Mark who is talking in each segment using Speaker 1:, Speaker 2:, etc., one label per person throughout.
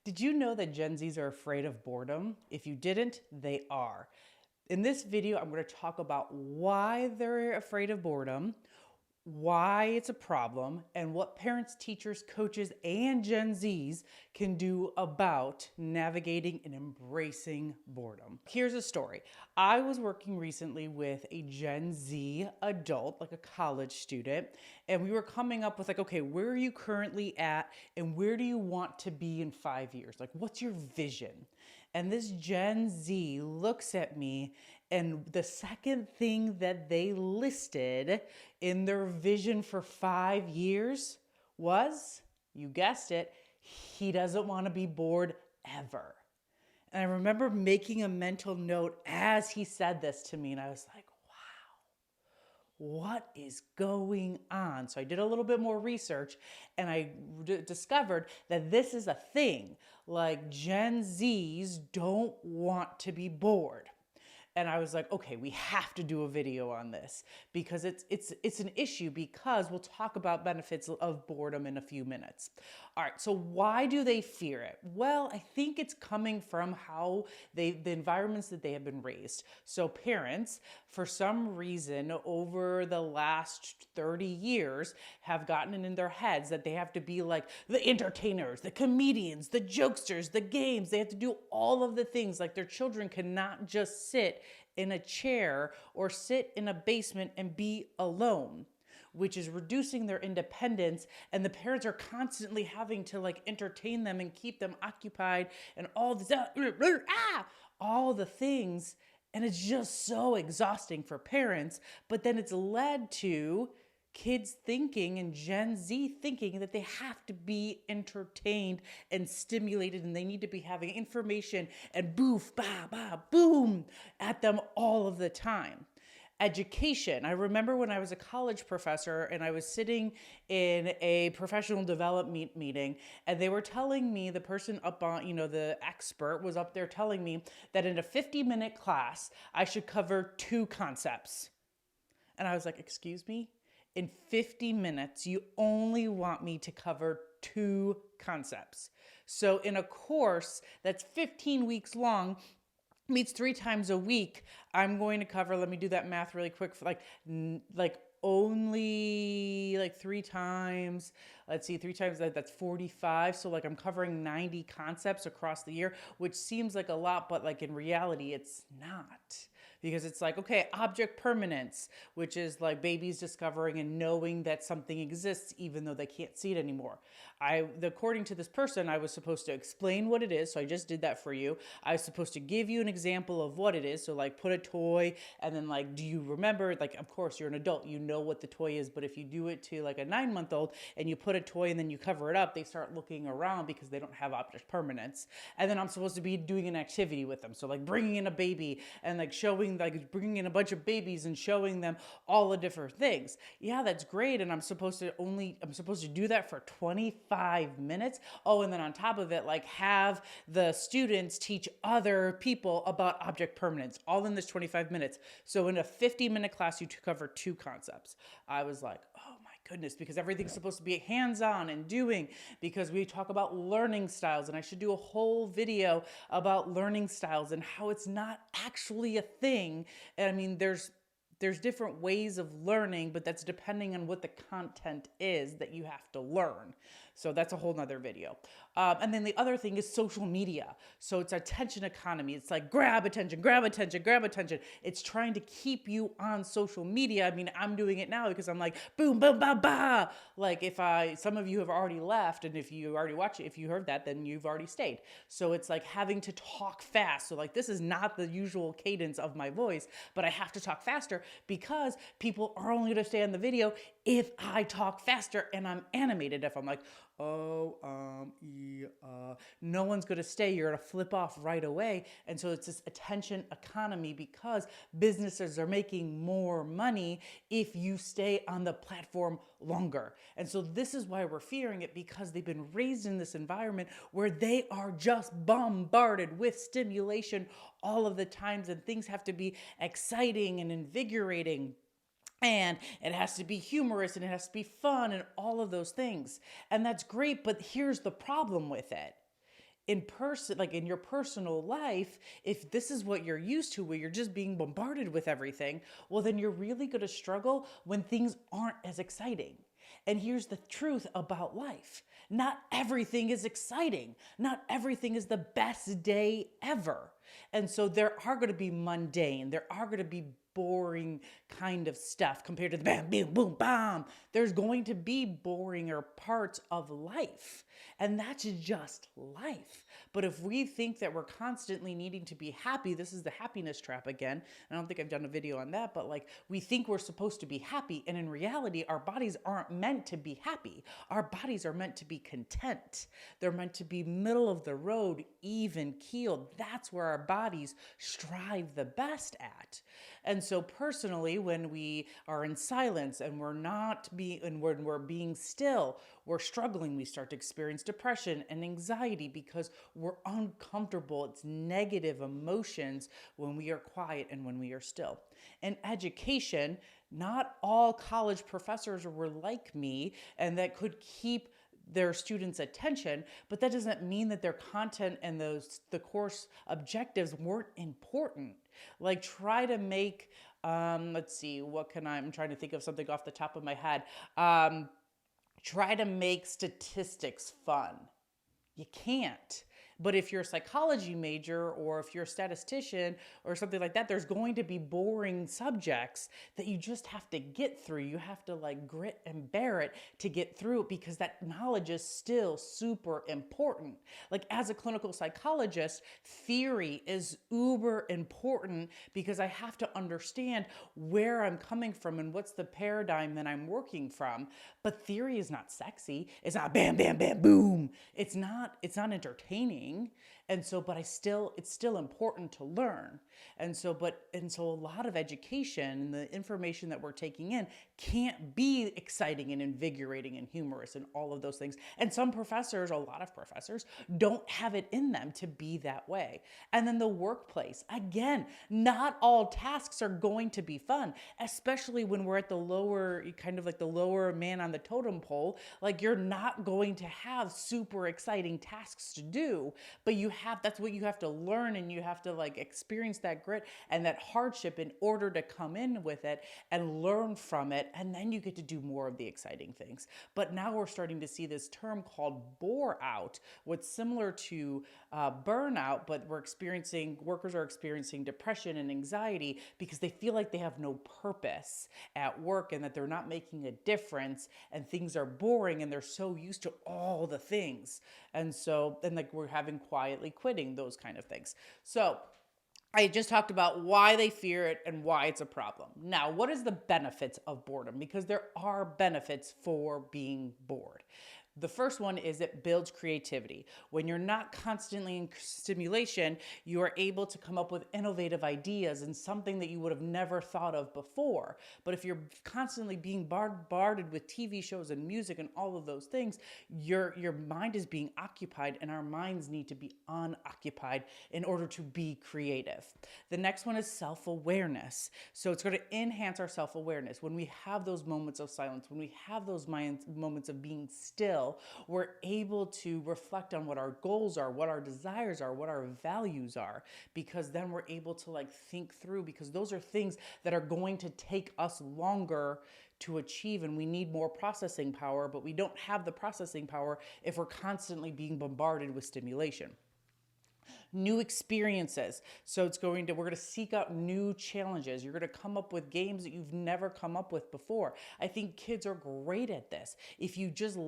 Speaker 1: Did you know that Gen Zs are afraid of boredom? If you didn't, they are. In this video, I'm going to talk about why they're afraid of boredom, why it's a problem, and what parents, teachers, coaches, and Gen Zs can do about navigating and embracing boredom. Here's a story. I was working recently with a Gen Z adult, like a college student, and we were coming up with like, okay, where are you currently at and where do you want to be in 5 years? Like, what's your vision? And this Gen Z looks at me, and the second thing that they listed in their vision for 5 years was, you guessed it, he doesn't want to be bored ever. And I remember making a mental note as he said this to me, and I was like, what is going on? So I did a little bit more research and I discovered that this is a thing. Like Gen Zs don't want to be bored. And I was like, okay, we have to do a video on this because it's an issue, because we'll talk about benefits of boredom in a few minutes. All right, so why do they fear it? Well, I think it's coming from how the environments that they have been raised. So parents, for some reason, over the last 30 years, have gotten it in their heads that they have to be like the entertainers, the comedians, the jokesters, the games. They have to do all of the things. Like their children cannot just sit in a chair or sit in a basement and be alone, which is reducing their independence. And the parents are constantly having to like entertain them and keep them occupied and all this, all the things. And it's just so exhausting for parents. But then it's led to kids thinking and Gen Z thinking that they have to be entertained and stimulated, and they need to be having information and boof, ba, ba, boom at them all of the time. Education. I remember when I was a college professor and I was sitting in a professional development meeting, and they were telling me, the person up on, the expert was up there telling me that in a 50-minute class, I should cover 2 concepts. And I was like, excuse me? In 50 minutes, you only want me to cover 2 concepts. So in a course that's 15 weeks long, meets 3 times a week, I'm going to cover, let me do that math really quick, for like only like 3 times, let's see, 3 times that's 45. So like I'm covering 90 concepts across the year, which seems like a lot, but like in reality, it's not. Because it's like, okay, object permanence, which is like babies discovering and knowing that something exists even though they can't see it anymore. According to this person, I was supposed to explain what it is, so I just did that for you. I was supposed to give you an example of what it is, so like put a toy, and then like, do you remember? Like, of course, you're an adult, you know what the toy is, but if you do it to like a 9-month-old and you put a toy and then you cover it up, they start looking around because they don't have object permanence. And then I'm supposed to be doing an activity with them, so like bringing in a baby and like bringing in a bunch of babies and showing them all the different things. Yeah, that's great. And I'm supposed to do that for 25 minutes. Oh, and then on top of it, like have the students teach other people about object permanence, all in this 25 minutes. So in a 50-minute class, you cover 2 concepts. I was like, oh my goodness, because everything's supposed to be hands-on and doing, because we talk about learning styles, and I should do a whole video about learning styles and how it's not actually a thing. And I mean, there's different ways of learning, but that's depending on what the content is that you have to learn. So that's a whole nother video. And then the other thing is social media. So it's attention economy. It's like grab attention, grab attention, grab attention. It's trying to keep you on social media. I mean, I'm doing it now because I'm like, boom, boom, ba, ba. Like some of you have already left, and if you already watched it, if you heard that, then you've already stayed. So it's like having to talk fast. So like this is not the usual cadence of my voice, but I have to talk faster because people are only going to stay on the video if I talk faster and I'm animated. If I'm like, no one's going to stay. You're going to flip off right away. And so it's this attention economy, because businesses are making more money if you stay on the platform longer. And so this is why we're fearing it, because they've been raised in this environment where they are just bombarded with stimulation all of the times, and things have to be exciting and invigorating. And it has to be humorous and it has to be fun and all of those things. And that's great, but here's the problem with it. in person, like in your personal life, if this is what you're used to, where you're just being bombarded with everything, well, then you're really going to struggle when things aren't as exciting. And here's the truth about life: not everything is exciting, not everything is the best day ever. And so there are going to be mundane, there are going to be boring kind of stuff compared to the bam, boom, boom, bam. There's going to be boringer parts of life, and that's just life. But if we think that we're constantly needing to be happy, this is the happiness trap again. I don't think I've done a video on that, but like we think we're supposed to be happy, and in reality, our bodies aren't meant to be happy. Our bodies are meant to be content. They're meant to be middle of the road, even keeled. That's where our bodies strive the best at. And so personally, when we are in silence and when we're being still, we're struggling. We start to experience depression and anxiety because we're uncomfortable. It's negative emotions when we are quiet and when we are still. In education, not all college professors were like me and that could keep their students' attention, but that doesn't mean that their content and the course objectives weren't important. Like try to make, let's see, I'm trying to think of something off the top of my head. Try to make statistics fun. You can't. But if you're a psychology major or if you're a statistician or something like that, there's going to be boring subjects that you just have to get through. You have to like grit and bear it to get through it because that knowledge is still super important. Like as a clinical psychologist, theory is uber important because I have to understand where I'm coming from and what's the paradigm that I'm working from. But theory is not sexy. It's not bam, bam, bam, boom. It's not entertaining. And so, but it's still important to learn. And so a lot of education and the information that we're taking in can't be exciting and invigorating and humorous and all of those things. And some professors, a lot of professors, don't have it in them to be that way. And then the workplace, again, not all tasks are going to be fun, especially when we're at the lower, kind of like the lower man on the totem pole. Like you're not going to have super exciting tasks to do, but that's what you have to learn, and you have to like experience that grit and that hardship in order to come in with it and learn from it, and then you get to do more of the exciting things. But now we're starting to see this term called boreout, what's similar to burnout, but workers are experiencing depression and anxiety because they feel like they have no purpose at work and that they're not making a difference and things are boring and they're so used to all the things. And like we're having quietly quitting, those kind of things. So I just talked about why they fear it and why it's a problem. Now, what is the benefits of boredom? Because there are benefits for being bored. The first one is it builds creativity. When you're not constantly in stimulation, you are able to come up with innovative ideas and something that you would have never thought of before. But if you're constantly being bombarded with TV shows and music and all of those things, your mind is being occupied, and our minds need to be unoccupied in order to be creative. The next one is self-awareness. So it's going to enhance our self-awareness. When we have those moments of silence, when we have those moments of being still, we're able to reflect on what our goals are, what our desires are, what our values are, because then we're able to like think through, because those are things that are going to take us longer to achieve, and we need more processing power, but we don't have the processing power if we're constantly being bombarded with stimulation. New experiences. So we're going to seek out new challenges. You're going to come up with games that you've never come up with before. I think kids are great at this. If you just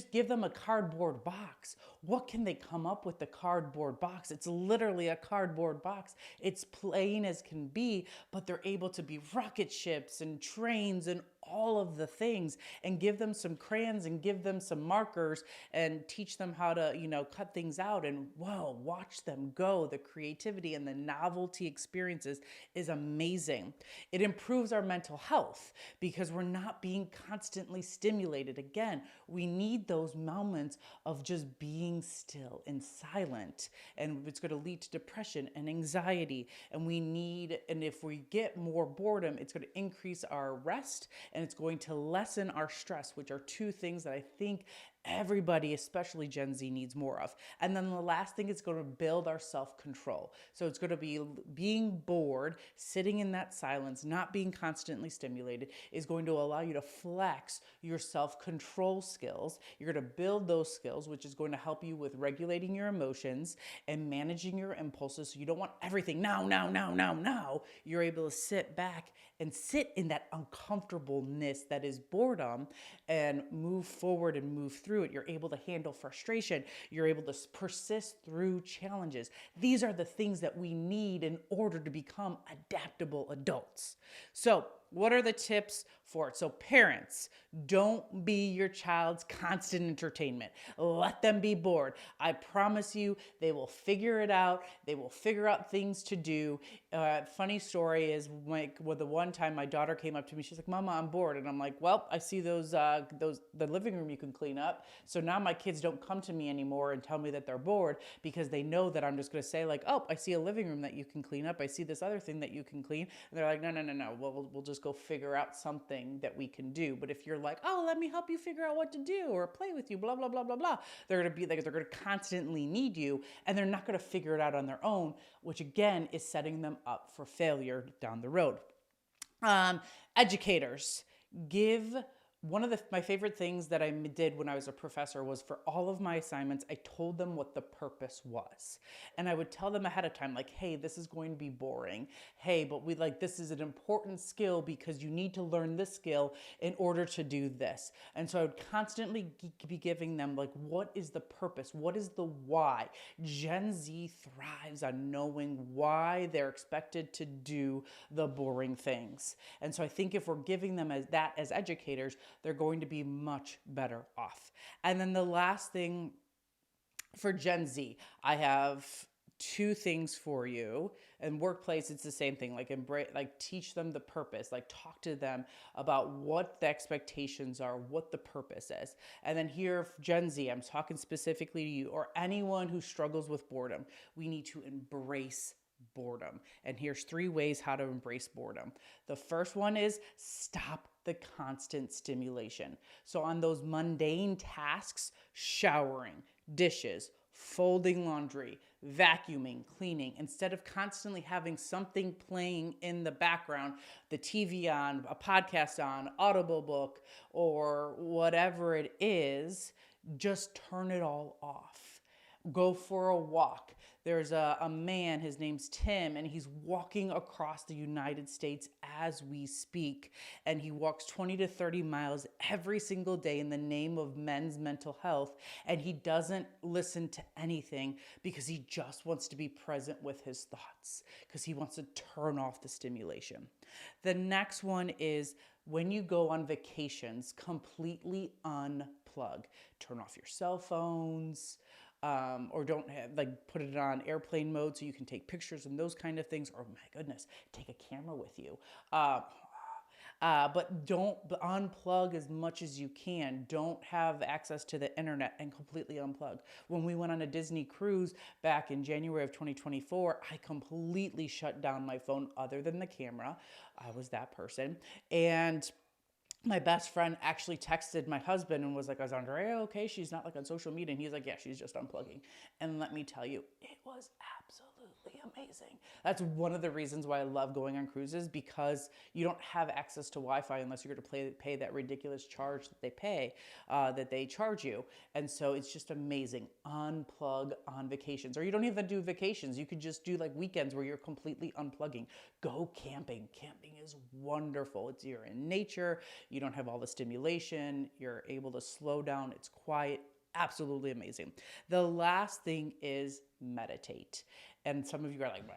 Speaker 1: give them a cardboard box, what can they come up with the cardboard box? It's literally a cardboard box. It's plain as can be, but they're able to be rocket ships and trains and all of the things, and give them some crayons and give them some markers and teach them how to, cut things out, and whoa, watch them go. The creativity and the novelty experiences is amazing. It improves our mental health because we're not being constantly stimulated. Again, we need those moments of just being still and silent, and it's going to lead to depression and anxiety. And if we get more boredom, it's going to increase our rest and it's going to lessen our stress, which are two things that I think everybody, especially Gen Z, needs more of. And then the last thing is going to build our self-control. So it's going to be being bored, sitting in that silence, not being constantly stimulated, is going to allow you to flex your self-control skills. You're going to build those skills, which is going to help you with regulating your emotions and managing your impulses. So you don't want everything now, now, now, now, now. You're able to sit back and sit in that uncomfortableness that is boredom and move forward and move through it. You're able to handle frustration. You're able to persist through challenges. These are the things that we need in order to become adaptable adults. So, what are the tips for it? So parents, don't be your child's constant entertainment. Let them be bored. I promise you, they will figure it out. They will figure out things to do. Funny story is the one time my daughter came up to me, she's like, "Mama, I'm bored." And I'm like, "Well, I see the living room you can clean up." So now my kids don't come to me anymore and tell me that they're bored, because they know that I'm just going to say like, "Oh, I see a living room that you can clean up. I see this other thing that you can clean." And they're like, "No, no, no, no. We'll just go figure out something that we can do." But if you're like, "Oh, let me help you figure out what to do or play with you, blah, blah, blah, blah, blah," they're going to be like, they're going to constantly need you, and they're not going to figure it out on their own, which again is setting them up for failure down the road. Educators, give one of my favorite things that I did when I was a professor was for all of my assignments, I told them what the purpose was. And I would tell them ahead of time, like, "Hey, this is going to be boring. Hey, but this is an important skill because you need to learn this skill in order to do this." And so I would constantly be giving them like, what is the purpose? What is the why? Gen Z thrives on knowing why they're expected to do the boring things. And so I think if we're giving them as educators, they're going to be much better off. And then the last thing for Gen Z, I have two things for you. In workplace, it's the same thing. Like teach them the purpose. Like talk to them about what the expectations are, what the purpose is. And then here, Gen Z, I'm talking specifically to you or anyone who struggles with boredom. We need to embrace boredom. And here's 3 ways how to embrace boredom. The first one is stop the constant stimulation. So on those mundane tasks, showering, dishes, folding laundry, vacuuming, cleaning, instead of constantly having something playing in the background, the TV on, a podcast on, Audible book, or whatever it is, just turn it all off. Go for a walk. There's a man, his name's Tim, and he's walking across the United States as we speak. And he walks 20 to 30 miles every single day in the name of men's mental health. And he doesn't listen to anything because he just wants to be present with his thoughts, because he wants to turn off the stimulation. The next one is when you go on vacations, completely unplug. Turn off your cell phones. Or don't put it on airplane mode so you can take pictures and those kind of things. Or my goodness, take a camera with you. But don't unplug as much as you can. Don't have access to the internet and completely unplug. When we went on a Disney cruise back in January of 2024, I completely shut down my phone other than the camera. I was that person. And my best friend actually texted my husband and was like, "Is Andrea okay? She's not on social media." And he's like, "Yeah, she's just unplugging." And let me tell you, it was absolutely amazing. That's one of the reasons why I love going on cruises, because you don't have access to Wi-Fi unless you're going to pay that ridiculous charge that they charge you. And so it's just amazing. Unplug on vacations, or you don't even do vacations. You could just do weekends where you're completely unplugging. Go camping. Camping is wonderful. You're in nature. You don't have all the stimulation. You're able to slow down. It's quiet. Absolutely amazing. The last thing is meditate. And some of you are like, "Bah."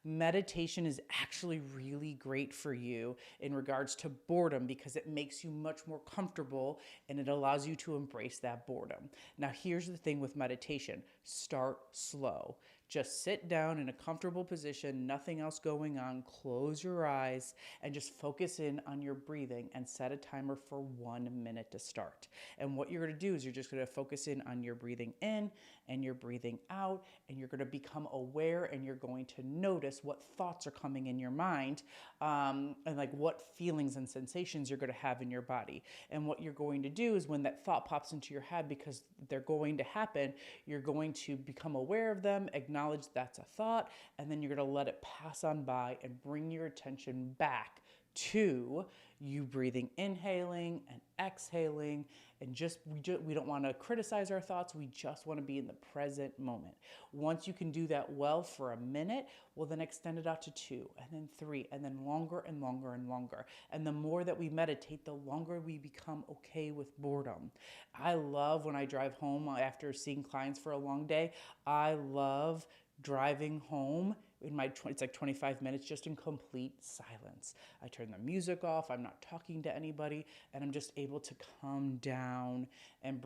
Speaker 1: Meditation is actually really great for you in regards to boredom, because it makes you much more comfortable and it allows you to embrace that boredom. Now, here's the thing with meditation. Start slow. Just sit down in a comfortable position, nothing else going on. Close your eyes and just focus in on your breathing and set a timer for 1 minute to start. And what you're going to do is you're just going to focus in on your breathing in and your breathing out, and you're going to become aware, and you're going to notice what thoughts are coming in your mind, and like what feelings and sensations you're going to have in your body. And what you're going to do is when that thought pops into your head, because they're going to happen, you're going to become aware of them, acknowledge that's a thought, and then you're going to let it pass on by and bring your attention back to you breathing, inhaling and exhaling, and we don't want to criticize our thoughts. We just want to be in the present moment. Once you can do that well for a minute, well, then extend it out to 2, and then 3, and then longer and longer and longer. And the more that we meditate, the longer we become okay with boredom. I love when I drive home after seeing clients for a long day. I love driving home it's like 25 minutes just in complete silence. I turn the music off, I'm not talking to anybody, and I'm just able to calm down and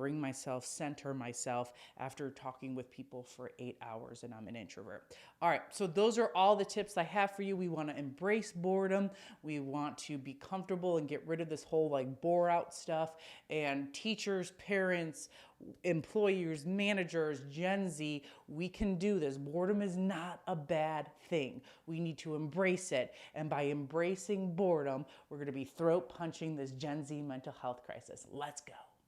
Speaker 1: center myself after talking with people for 8 hours, and I'm an introvert. All right, so those are all the tips I have for you. We want to embrace boredom. We want to be comfortable and get rid of this whole like boreout stuff. And teachers, parents, employers, managers, Gen Z, we can do this. Boredom is not a bad thing. We need to embrace it. And by embracing boredom, we're going to be throat punching this Gen Z mental health crisis. Let's go.